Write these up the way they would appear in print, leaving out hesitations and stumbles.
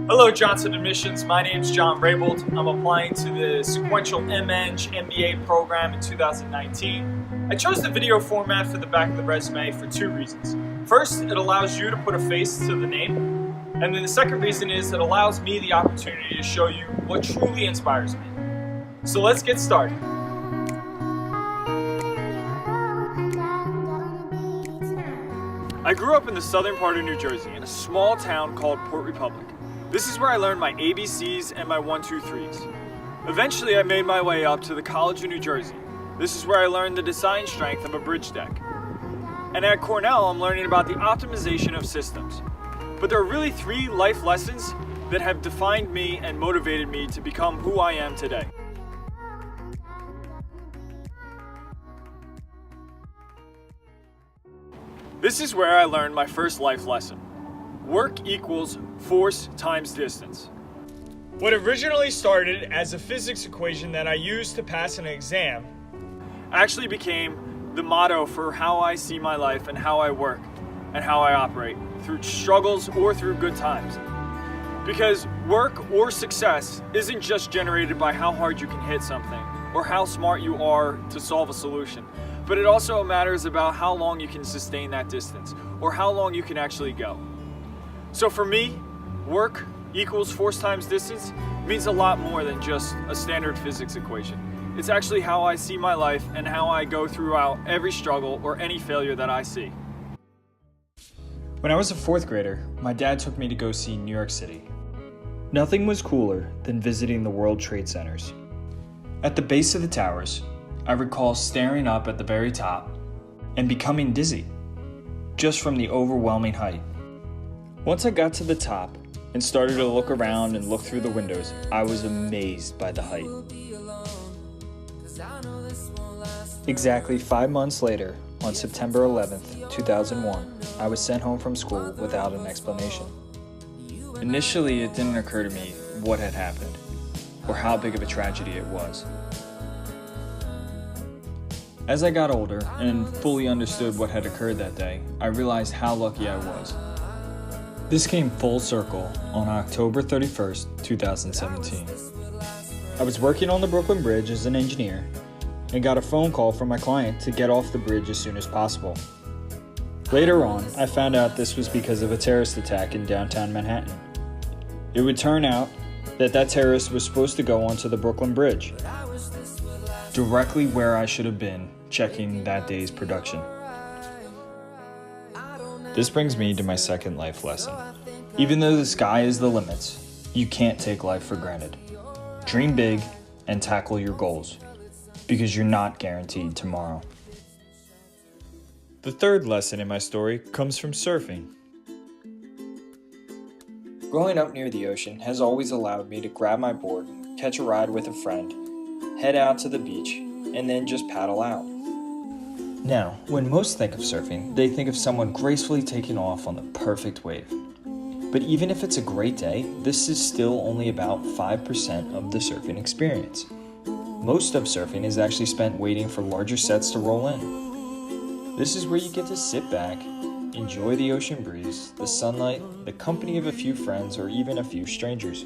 Hello Johnson Admissions, my name is John Raybold. I'm applying to the sequential MEng MBA program in 2019. I chose the video format for the back of the resume for two reasons. First, it allows you to put a face to the name, and then the second reason is it allows me the opportunity to show you what truly inspires me. So let's get started. I grew up in the southern part of New Jersey in a small town called Port Republic. This is where I learned my ABCs and my 1, 2, 3s. Eventually, I made my way up to the College of New Jersey. This is where I learned the design strength of a bridge deck. And at Cornell, I'm learning about the optimization of systems. But there are really three life lessons that have defined me and motivated me to become who I am today. This is where I learned my first life lesson. Work equals force times distance. What originally started as a physics equation that I used to pass an exam actually became the motto for how I see my life and how I work and how I operate, through struggles or through good times. Because work or success isn't just generated by how hard you can hit something or how smart you are to solve a solution, but it also matters about how long you can sustain that distance or how long you can actually go. So for me, work equals force times distance means a lot more than just a standard physics equation. It's actually how I see my life and how I go throughout every struggle or any failure that I see. When I was a fourth grader, my dad took me to go see New York City. Nothing was cooler than visiting the World Trade Centers. At the base of the towers, I recall staring up at the very top and becoming dizzy, just from the overwhelming height. Once I got to the top and started to look around and look through the windows, I was amazed by the height. Exactly 5 months later, on September 11th, 2001, I was sent home from school without an explanation. Initially, it didn't occur to me what had happened or how big of a tragedy it was. As I got older and fully understood what had occurred that day, I realized how lucky I was. This came full circle on October 31st, 2017. I was working on the Brooklyn Bridge as an engineer and got a phone call from my client to get off the bridge as soon as possible. Later on, I found out this was because of a terrorist attack in downtown Manhattan. It would turn out that terrorist was supposed to go onto the Brooklyn Bridge, directly where I should have been checking that day's production. This brings me to my second life lesson. Even though the sky is the limit, you can't take life for granted. Dream big and tackle your goals, because you're not guaranteed tomorrow. The third lesson in my story comes from surfing. Growing up near the ocean has always allowed me to grab my board, catch a ride with a friend, head out to the beach, and then just paddle out. Now, when most think of surfing, they think of someone gracefully taking off on the perfect wave. But even if it's a great day, this is still only about 5% of the surfing experience. Most of surfing is actually spent waiting for larger sets to roll in. This is where you get to sit back, enjoy the ocean breeze, the sunlight, the company of a few friends, or even a few strangers.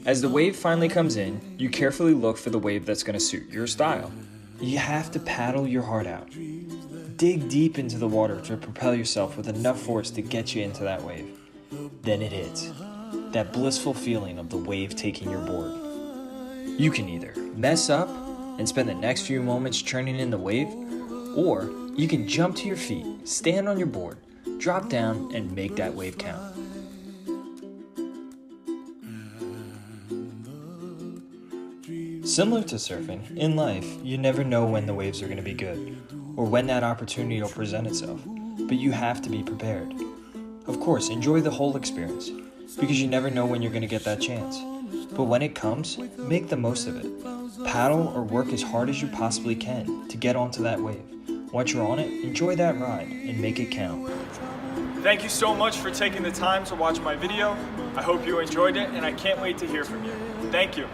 As the wave finally comes in, you carefully look for the wave that's going to suit your style. You have to paddle your heart out. Dig deep into the water to propel yourself with enough force to get you into that wave. Then it hits. That blissful feeling of the wave taking your board. You can either mess up and spend the next few moments churning in the wave, or you can jump to your feet, stand on your board, drop down, and make that wave count. Similar to surfing, in life, you never know when the waves are going to be good, or when that opportunity will present itself, but you have to be prepared. Of course, enjoy the whole experience, because you never know when you're going to get that chance. But when it comes, make the most of it. Paddle or work as hard as you possibly can to get onto that wave. Once you're on it, enjoy that ride and make it count. Thank you so much for taking the time to watch my video. I hope you enjoyed it, and I can't wait to hear from you. Thank you.